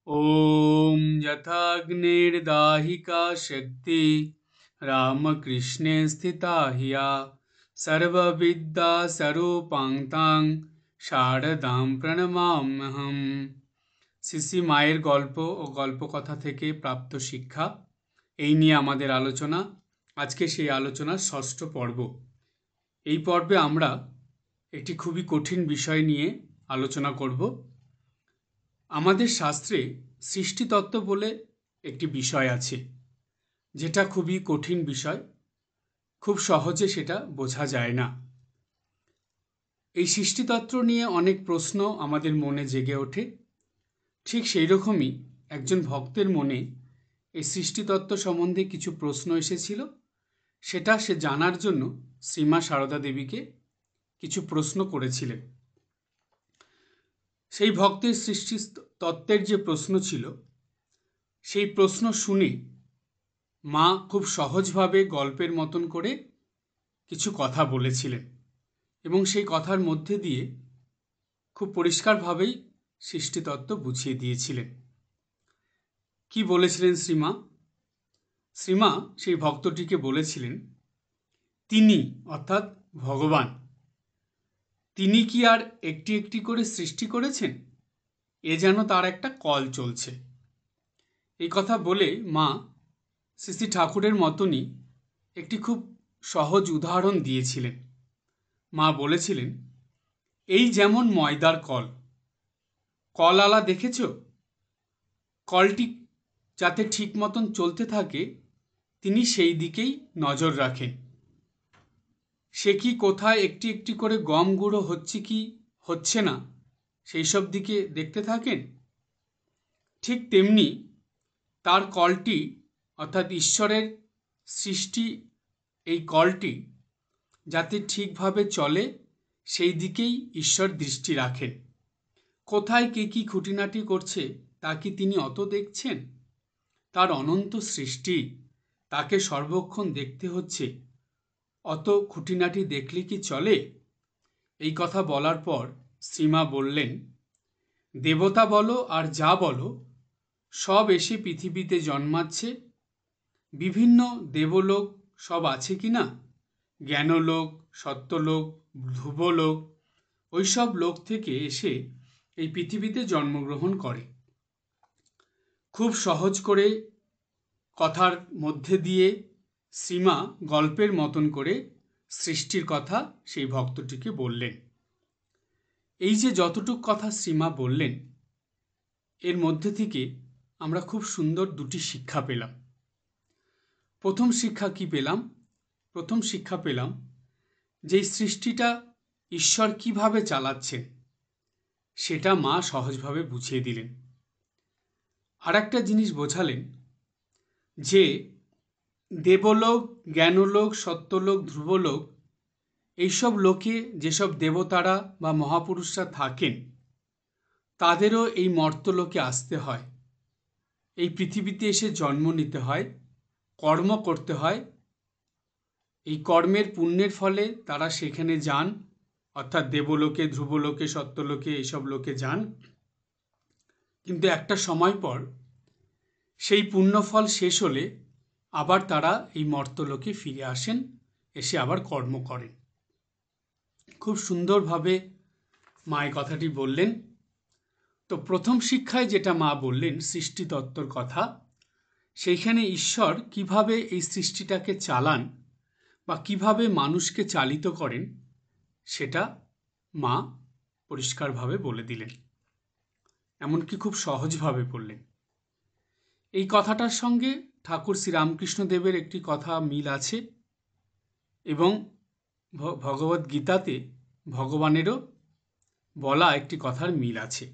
ॐ यथाग्निर्दाहिका शक्ति रामकृष्णे स्थिता हिया सर्वविद्যাস্বরূপাং তাং শারদাং প্রণমাম্যহম। শ্রী মায়ের গল্প ও গল্পকথা থেকে প্রাপ্ত শিক্ষা, এই নিয়ে আমাদের আলোচনা। আজকে সেই আলোচনার ষষ্ঠ পর্ব। এই পর্বে আমরা একটি খুবই কঠিন বিষয় নিয়ে আলোচনা করব। আমাদের শাস্ত্রে সৃষ্টিতত্ত্ব বলে একটি বিষয় আছে, যেটা খুবই কঠিন বিষয়, খুব সহজে সেটা বোঝা যায় না। এই সৃষ্টিতত্ত্ব নিয়ে অনেক প্রশ্ন আমাদের মনে জেগে ওঠে। ঠিক সেই রকমই একজন ভক্তের মনে এই সৃষ্টিতত্ত্ব সম্বন্ধে কিছু প্রশ্ন এসেছিল। সেটা সে জানার জন্য শ্রীমা সারদা দেবীকে কিছু প্রশ্ন করেছিলেন। সেই ভক্তের সৃষ্টি তত্ত্বের যে প্রশ্ন ছিল, সেই প্রশ্ন শুনে মা খুব সহজভাবে গল্পের মতন করে কিছু কথা বলেছিলেন এবং সেই কথার মধ্যে দিয়ে খুব পরিষ্কারভাবেই সৃষ্টিতত্ত্ব বুঝিয়ে দিয়েছিলেন। কি বলেছিলেন শ্রীমা? শ্রীমা সেই ভক্তটিকে বলেছিলেন, তিনি অর্থাৎ ভগবান, তিনি কি আর একটি একটি করে সৃষ্টি করেছেন? এ যেন তার একটা কল চলছে। এই কথা বলে মা শ্রী শ্রী ঠাকুরের মতনই একটি খুব সহজ উদাহরণ দিয়েছিলেন। মা বলেছিলেন, এই যেমন ময়দার কল, কলআলা দেখেছ? কলটি যাতে ঠিক মতন চলতে থাকে, তিনি সেই দিকেই নজর রাখেন। সে কি কোথায় একটি একটি করে গম গুঁড়ো হচ্ছে কি হচ্ছে না, সেই সব দিকে দেখতে থাকেন। ঠিক তেমনি তার কলটি অর্থাৎ ঈশ্বরের সৃষ্টি, এই কলটি যাতে ঠিকভাবে চলে সেই দিকেই ঈশ্বর দৃষ্টি রাখেন। কোথায় কে কি খুঁটিনাটি করছে তা কি তিনি অত দেখছেন? তার অনন্ত সৃষ্টি, তাকে সর্বক্ষণ দেখতে হচ্ছে, অত খুঁটিনাটি দেখলে কি চলে? এই কথা বলার পর শ্রীমা বললেন, দেবতা বলো আর যা বলো, সব এসে পৃথিবীতে জন্মাচ্ছে। বিভিন্ন দেবলোক সব আছে কি না, জ্ঞানলোক, সত্যলোক, ধ্রুবলোক, ওইসব লোক থেকে এসে এই পৃথিবীতে জন্মগ্রহণ করে। খুব সহজ করে কথার মধ্যে দিয়ে শ্রীমা গল্পের মতন করে সৃষ্টির কথা সেই ভক্তটিকে বললেন। এই যে যতটুক কথা শ্রীমা বললেন, এর মধ্যে থেকে আমরা খুব সুন্দর দুটি শিক্ষা পেলাম। প্রথম শিক্ষা কি পেলাম? প্রথম শিক্ষা পেলাম যে সৃষ্টিটা ঈশ্বর কিভাবে চালাচ্ছেন, সেটা মা সহজভাবে বুঝিয়ে দিলেন। আর একটা জিনিস বোঝালেন যে দেবলোক, জ্ঞানলোক, সত্যলোক, ধ্রুবলোক, এইসব লোকে যেসব দেবতারা বা মহাপুরুষরা থাকেন, তাদেরও এই মর্ত্যলোকে আসতে হয়, এই পৃথিবীতে এসে জন্ম নিতে হয়, কর্ম করতে হয়। এই কর্মের পুণ্যের ফলে তারা সেখানে যান, অর্থাৎ দেবলোকে, ধ্রুবলোকে, সত্যলোকে, এইসব লোকে যান। কিন্তু একটা সময় পর সেই পুণ্যফল শেষ হলে আবার তারা এই মর্ত্যলোকে ফিরে আসেন, এসে আবার কর্ম করেন। খুব সুন্দরভাবে মা এই কথাটি বললেন। তো প্রথম শিক্ষায় যেটা মা বললেন সৃষ্টিতত্ত্বর কথা, সেইখানে ঈশ্বর কিভাবে এই সৃষ্টিটাকে চালান বা কিভাবে মানুষকে চালিত করেন, সেটা মা পরিষ্কারভাবে বলে দিলেন, এমনকি খুব সহজভাবে বললেন। এই কথাটার সঙ্গে ঠাকুর শ্রীরামকৃষ্ণদেবের একটি কথা মিল আছে এবং ভগবদ গীতাতে ভগবানেরও বলা একটি কথার মিল আছে।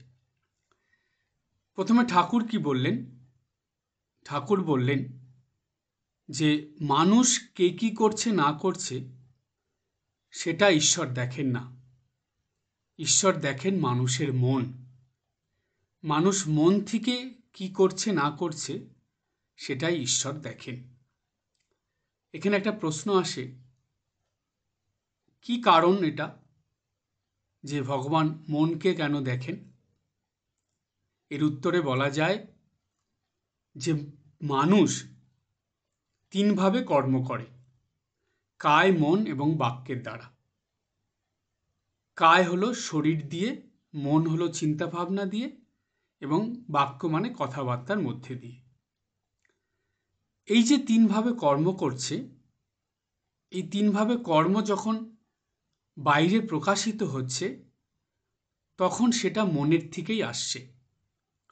প্রথমে ঠাকুর কি বললেন? ঠাকুর বললেন যে মানুষ কে কি করছে না করছে সেটা ঈশ্বর দেখেন না, ঈশ্বর দেখেন মানুষের মন। মানুষ মন থেকে কি করছে না করছে সেটাই ঈশ্বর দেখেন। এখানে একটা প্রশ্ন আসে, কি কারণ এটা যে ভগবান মনকে কেন দেখেন? এর উত্তরে বলা যায় যে মানুষ তিনভাবে কর্ম করে, কায়, মন এবং বাক্যের দ্বারা। কায় হলো শরীর দিয়ে, মন হলো চিন্তা ভাবনা দিয়ে, এবং বাক্য মানে কথাবার্তার মধ্যে দিয়ে। এই যে তিনভাবে কর্ম করছে, এই তিনভাবে কর্ম যখন বাইরে প্রকাশিত হচ্ছে, তখন সেটা মনের থেকেই আসছে।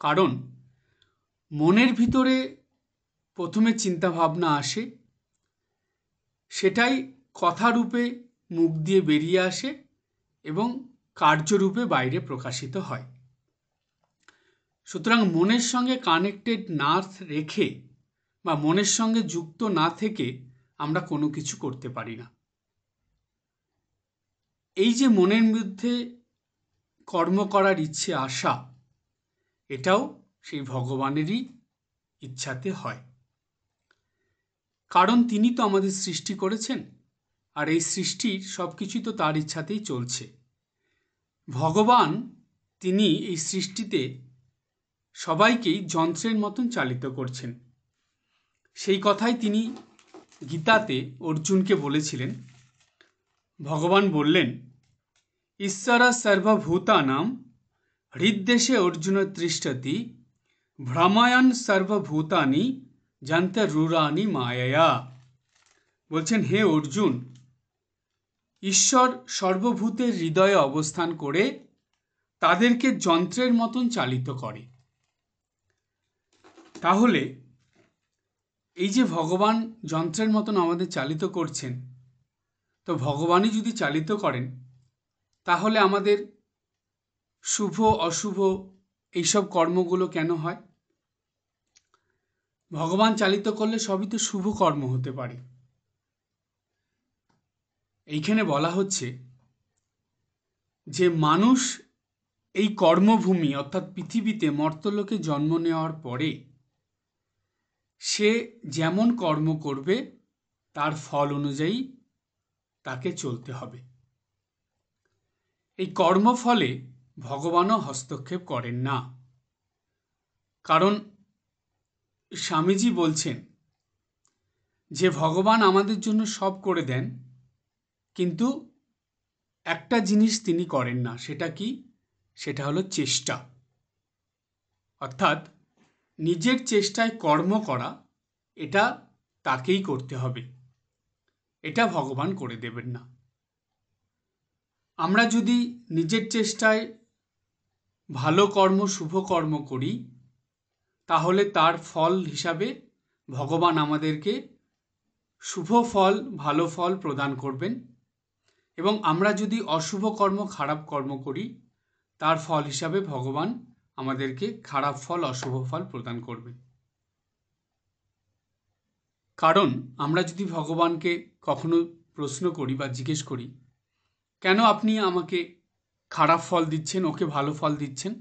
কারণ মনের ভিতরে প্রথমে চিন্তা ভাবনা আসে, সেটাই কথারূপে মুখ দিয়ে বেরিয়ে আসে এবং কার্যরূপে বাইরে প্রকাশিত হয়। সুতরাং মনের সঙ্গে কানেক্টেড না রেখে বা মনের সঙ্গে যুক্ত না থেকে আমরা কোনো কিছু করতে পারি না। এই যে মনের মধ্যে কর্ম করার ইচ্ছে আসা, এটাও সেই ভগবানেরই ইচ্ছাতে হয়। কারণ তিনি তো আমাদের সৃষ্টি করেছেন, আর এই সৃষ্টির সব কিছুই তো তার ইচ্ছাতেই চলছে। ভগবান তিনি এই সৃষ্টিতে সবাইকেই যন্ত্রের মতন চালিত করছেন। সেই কথাই তিনি গীতাতে অর্জুনকে বলেছিলেন। ভগবান বললেন, ঈশ্বর সর্বভূতানাং হৃদ্দেশে অর্জুন তিষ্ঠতি ভ্রমায়ণ সর্বভূতানি যন্তরূরানি মায়য়া। বলছেন, হে অর্জুন, ঈশ্বর সর্বভূতের হৃদয়ে অবস্থান করে তাদেরকে যন্ত্রের মতন চালিত করে। তাহলে এই যে ভগবান যন্ত্রের মতন আমাদের চালিত করছেন, তো ভগবানই যদি চালিত করেন, তাহলে আমাদের শুভ অশুভ এইসব কর্মগুলো কেন হয়? ভগবান চালিত করলে সবই তো শুভ কর্ম হতে পারে। এইখানে বলা হচ্ছে যে মানুষ এই কর্মভূমি অর্থাৎ পৃথিবীতে মর্ত্যলোকে জন্ম নেওয়ার পরে সে যেমন কর্ম করবে তার ফল অনুযায়ী তাকে চলতে হবে। এই কর্মফলে ভগবানও হস্তক্ষেপ করেন না। কারণ স্বামীজি বলছেন যে ভগবান আমাদের জন্য সব করে দেন, কিন্তু একটা জিনিস তিনি করেন না। সেটা কি? সেটা হলো চেষ্টা। অর্থাৎ নিজের চেষ্টায় কর্ম করা, এটা তাকেই করতে হবে, এটা ভগবান করে দেবেন না। আমরা যদি নিজের চেষ্টায় ভালো কর্ম, শুভ কর্ম করি, তাহলে তার ফল হিসাবে ভগবান আমাদেরকে শুভ ফল, ভালো ফল প্রদান করবেন। এবং আমরা যদি অশুভ কর্ম, খারাপ কর্ম করি, তার ফল হিসাবে ভগবান আমাদেরকে খারাপ ফল, অশুভ ফল প্রদান করবেন। কারণ আমরা যদি ভগবানকে কখনো প্রশ্ন করি বা জিজ্ঞেস করি, কেন আপনি আমাকে খারাপ ফল দিচ্ছেন, ওকে ভালো ফল দিচ্ছেন?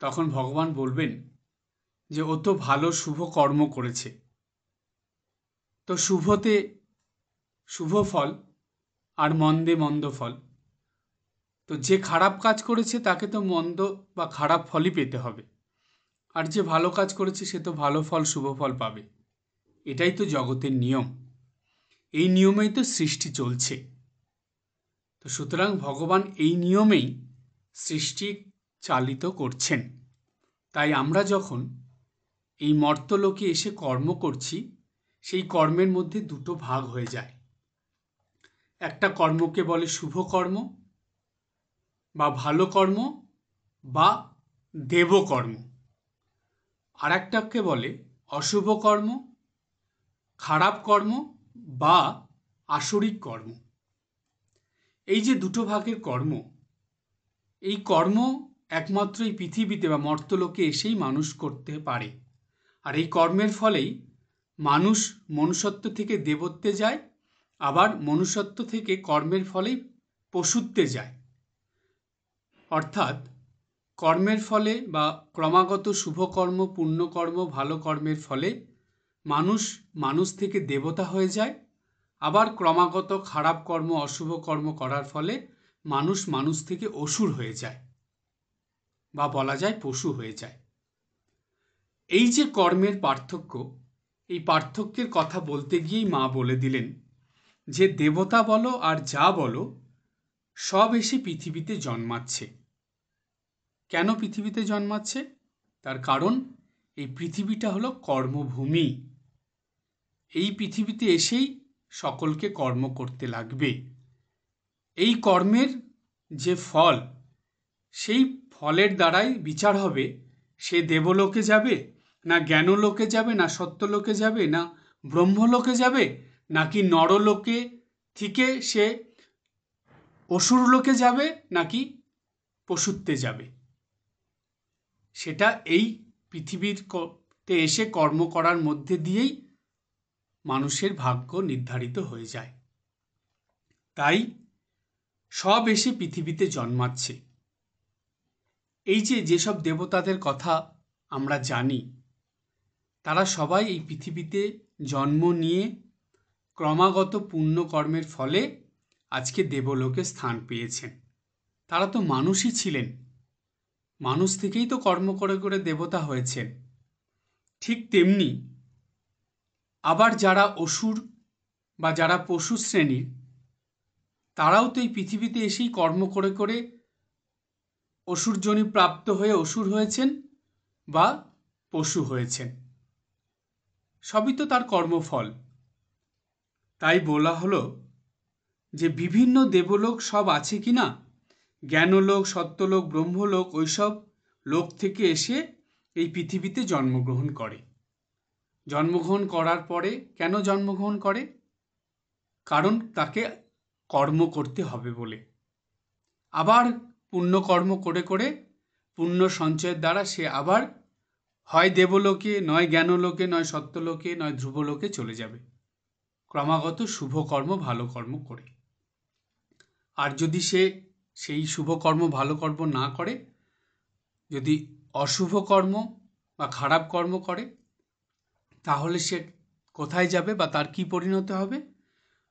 তখন ভগবান বলবেন যে ও তো ভালো শুভ কর্ম করেছে, তো শুভতে শুভ ফল আর মন্দে মন্দ ফল। তো যে খারাপ কাজ করেছে তাকে তো মন্দ বা খারাপ ফলই পেতে হবে, আর যে ভালো কাজ করেছে সে তো ভালো ফল, শুভ ফল পাবে। এটাই তো জগতের নিয়ম, এই নিয়মেই তো সৃষ্টি চলছে। তো সুতরাং ভগবান এই নিয়মেই সৃষ্টি চালিত করছেন। তাই আমরা যখন এই মর্ত্যলোকে এসে কর্ম করছি, সেই কর্মের মধ্যে দুটো ভাগ হয়ে যায়। একটা কর্মকে বলে শুভ কর্ম বা ভালো কর্ম বা দেবকর্ম, আর একটাকে বলে অশুভ কর্ম, খারাপ কর্ম বা আসরিক কর্ম। এই যে দুটো ভাগের কর্ম, এই কর্ম একমাত্র এই পৃথিবীতে বা মর্ত্যলোকে এসেই মানুষ করতে পারে। আর এই কর্মের ফলেই মানুষ মনুষ্যত্ব থেকে দেবত্বে যায়, আবার মনুষ্যত্ব থেকে কর্মের ফলেই পশুত্বে যায়। অর্থাৎ কর্মের ফলে বা ক্রমাগত শুভকর্ম, পুণ্যকর্ম, ভালো কর্মের ফলে মানুষ থেকে দেবতা হয়ে যায়, আবার ক্রমাগত খারাপ কর্ম, অশুভ কর্ম করার ফলে মানুষ থেকে অসুর হয়ে যায়। বা বলা যায় পশু হয়ে যায়। এই যে কর্মের পার্থক্য, এই পার্থক্যের কথা বলতে গিয়েই মা বলে দিলেন যে দেবতা বলো আর যা বলো সব এসে পৃথিবীতে জন্মাচ্ছে। কেন পৃথিবীতে জন্মাচ্ছে? তার কারণ এই পৃথিবীটা হলো কর্মভূমি। এই পৃথিবীতে এসেই সকলকে কর্ম করতে লাগবে। এই কর্মের যে ফল, সেই ফলের দ্বারাই বিচার হবে সে দেবলোকে যাবে, না জ্ঞানলোকে যাবে, না সত্যলোকে যাবে, না ব্রহ্মলোকে যাবে, নাকি নরলোকে থেকে সে অসুরলোকে যাবে, নাকি পশুত্বে যাবে। সেটা এই পৃথিবীতে এসে কর্ম করার মধ্যে দিয়েই মানুষের ভাগ্য নির্ধারিত হয়ে যায়। তাই সব এসে পৃথিবীতে জন্মাচ্ছে। এই যেসব দেবতাদের কথা আমরা জানি, তারা সবাই এই পৃথিবীতে জন্ম নিয়ে ক্রমাগত পুণ্যকর্মের ফলে আজকে দেবলোকে স্থান পেয়েছেন। তারা তো মানুষই ছিলেন, মানুষ থেকেই তো কর্ম করে করে দেবতা হয়েছেন। ঠিক তেমনি আবার যারা অসুর বা যারা পশু শ্রেণীর, তারাও তো এই পৃথিবীতে এসেই কর্ম করে করে অসুরজনি প্রাপ্ত হয়ে অসুর হয়েছেন বা পশু হয়েছেন। সবই তো তার কর্মফল। তাই বলা হলো যে বিভিন্ন দেবলোক সব আছে কি না, জ্ঞানলোক, সত্যলোক, ব্রহ্মলোক, ওইসব লোক থেকে এসে এই পৃথিবীতে জন্মগ্রহণ করে। জন্মগ্রহণ করার পরে কেন জন্মগ্রহণ করে? কারণ তাকে কর্ম করতে হবে বলে। আবার পুণ্যকর্ম করে করে পুণ্য সঞ্চয়ের দ্বারা সে আবার হয় দেবলোকে, নয় জ্ঞানলোকে, নয় সত্যলোকে, নয় ধ্রুবলোকে চলে যাবে, ক্রমাগত শুভকর্ম ভালো কর্ম করে। আর যদি সে সেই শুভকর্ম ভালো কর্ম না করে, যদি অশুভ কর্ম বা খারাপ কর্ম করে, তাহলে সে কোথায় যাবে বা তার কি পরিণত হবে?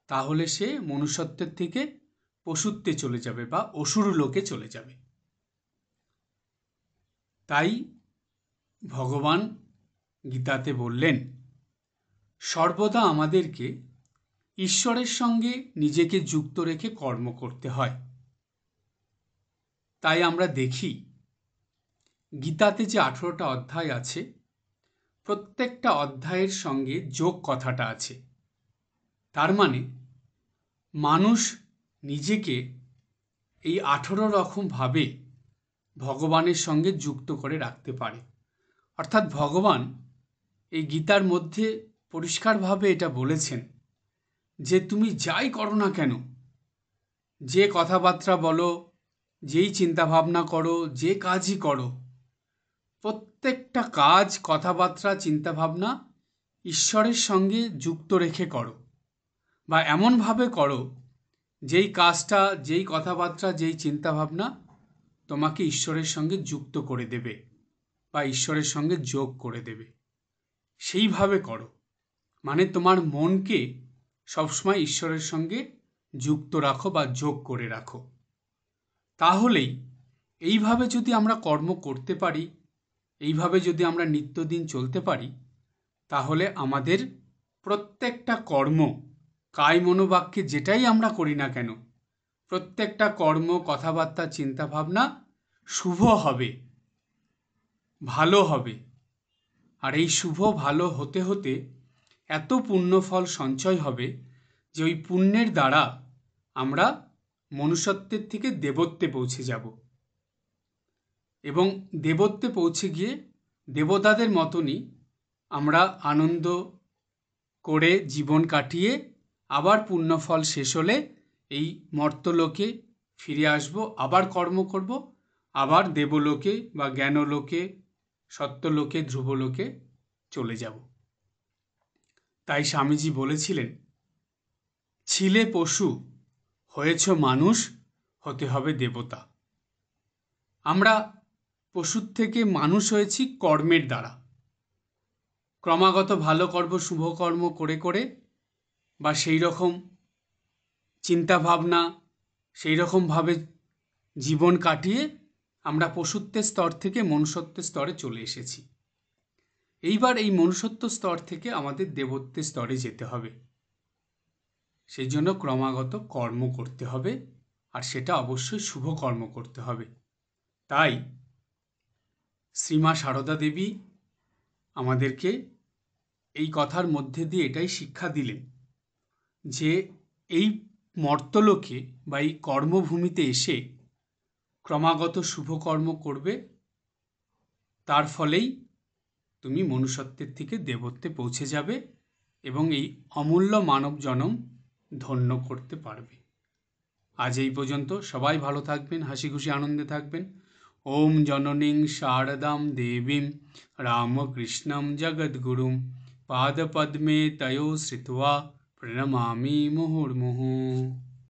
তাহলে সে মনুষ্যত্বের থেকে পশুত্বে চলে যাবে বা অসুর লোকে চলে যাবে। তাই ভগবান গীতাতে বললেন, সর্বদা আমাদেরকে ঈশ্বরের সঙ্গে নিজেকে যুক্ত রেখে কর্ম করতে হয়। তাই আমরা দেখি গীতাতে যে 18টা অধ্যায় আছে, প্রত্যেকটা অধ্যায়ের সঙ্গে যোগ কথাটা আছে। তার মানে মানুষ নিজেকে এই 18 রকম ভাবে ভগবানের সঙ্গে যুক্ত করে রাখতে পারে। অর্থাৎ ভগবান এই গীতার মধ্যে পরিষ্কারভাবে এটা বলেছেন যে তুমি যাই করো না কেন, যে কথাবার্তা বলো, যেই চিন্তাভাবনা করো, যে কাজই করো, প্রত্যেকটা কাজ, কথাবার্তা, চিন্তাভাবনা ঈশ্বরের সঙ্গে যুক্ত রেখে করো, বা এমনভাবে করো যেই কাজটা, যেই কথাবার্তা, যেই চিন্তাভাবনা তোমাকে ঈশ্বরের সঙ্গে যুক্ত করে দেবে বা ঈশ্বরের সঙ্গে যোগ করে দেবে, সেইভাবে করো। মানে তোমার মনকে সবসময় ঈশ্বরের সঙ্গে যুক্ত রাখো বা যোগ করে রাখো। তাহলেই এইভাবে যদি আমরা কর্ম করতে পারি, এইভাবে যদি আমরা নিত্যদিন চলতে পারি, তাহলে আমাদের প্রত্যেকটা কর্ম, কায় মনোবাক্যে যেটাই আমরা করি না কেন, প্রত্যেকটা কর্ম, কথাবার্তা, চিন্তাভাবনা শুভ হবে, ভালো হবে। আর এই শুভ ভালো হতে হতে এত পুণ্যফল সঞ্চয় হবে যে ওই পুণ্যের দ্বারা আমরা মনুষ্যত্বের থেকে দেবত্বে পৌঁছে যাব, এবং দেবত্বে পৌঁছে গিয়ে দেবতাদের মতনই আমরা আনন্দ করে জীবন কাটিয়ে আবার পুণ্যফল শেষ হলে এই মর্ত্যলোকে ফিরে আসব, আবার কর্ম করব, আবার দেবলোকে বা জ্ঞানলোকে, সত্যলোকে, ধ্রুবলোকে চলে যাব। তাই স্বামীজি বলেছিলেন, ছিলে পশু, হয়েছ মানুষ, হতে হবে দেবতা। আমরা পশুর থেকে মানুষ হয়েছি কর্মের দ্বারা। ক্রমাগত ভালো কর্ম, শুভকর্ম করে করে বা সেই রকম চিন্তাভাবনা, সেই রকমভাবে জীবন কাটিয়ে আমরা পশুত্বের স্তর থেকে মনুষ্যত্বের স্তরে চলে এসেছি। এইবার এই মনুষ্যত্ব স্তর থেকে আমাদের দেবত্বের স্তরে যেতে হবে। সেই জন্য ক্রমাগত কর্ম করতে হবে, আর সেটা অবশ্যই শুভ কর্ম করতে হবে। তাই শ্রীমা সারদা দেবী আমাদেরকে এই কথার মধ্যে দিয়ে এটাই শিক্ষা দিলেন যে এই মর্তলোকে বা এই কর্মভূমিতে এসে ক্রমাগত শুভ কর্ম করবে, তার ফলেই তুমি মনুষ্যত্বের থেকে দেবত্বে পৌঁছে যাবে এবং এই অমূল্য মানব জনম ধন্য করতে পারবে। আজ এই পর্যন্ত। সবাই ভালো থাকবেন, হাসি খুশি আনন্দে থাকবেন। ওম জননীং শারদাম দেবীম রামকৃষ্ণম জগদ্গুরুম পাদপদ্মে তয়ো শ্রিত্বা প্রণমামি মুহুর্মুহুঃ।